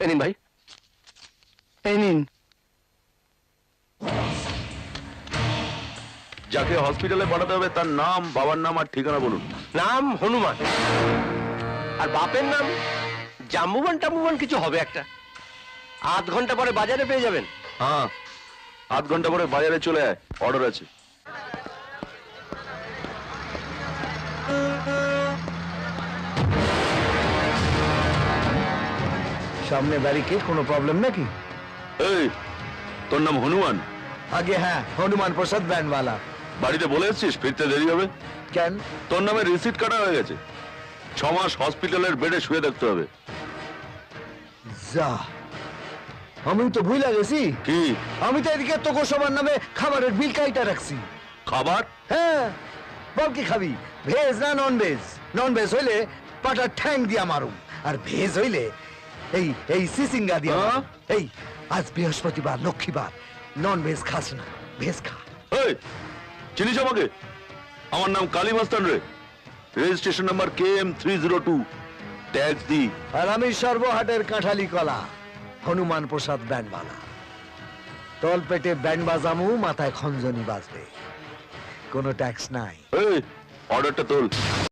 এই নিন ভাই, এই নিন। যাকে হসপিটালে পাঠাতে হবে তার নাম, বাবার নাম আর ঠিকানা বলুন। নাম হনুমান, আর বাপের নাম জাম্বুবান টাম্বুবান কিছু হবে একটা। আধ ঘন্টা পরে বাজারে পেয়ে যাবেন। হ্যাঁ, আধ ঘন্টা পরে বাজারে চলে আয়, অর্ডার আছে। সামনে বাড়িকে কোনো প্রবলেম নাকি? এই, তোর নাম হনুমান? আগে হ্যাঁ, হনুমান প্রসাদ ব্যান্ডওয়ালা। বাড়িতে বলে এসছিস ফিরতে দেরি হবে? কেন? তোর নামে রিসিট কাটা হয়ে গেছে, 6 মাস হসপিটালের বেডে শুয়ে থাকতে হবে। যা, আমি তো ভুলে গেছি। কি? আমি তো এদিকে তোকে সবার নামে খাবারের বিল কাইটা রাখছি। খাবার? হ্যাঁ, বল কি খাবি, ভেজ না নন ভেজ? নন ভেজ হইলে পাটার ঠ্যাং দিয়া মারুম, আর ভেজ হইলে এই এই সিসিঙ্গা দিয়া মারুম। এই আজ বৃহস্পতিবার, লক্ষ্মীবার, নন ভেজ খাস না, ভেজ খা। এই, চিনিস আমাকে? আমার নাম কালী মাস্তান রে, রেজিস্ট্রেশন নাম্বার KM302, ট্যাক্স দি। আর আমি সর্বহাটের কাঁঠালি কলা, হনুমান প্রসাদ ব্যান্ডওয়ালা। তল পেটে ব্যান্ড বাজামু, মাথায় খঞ্জনি বাজবে, কোনো ট্যাক্স নাই। এই, অর্ডারটা তোল।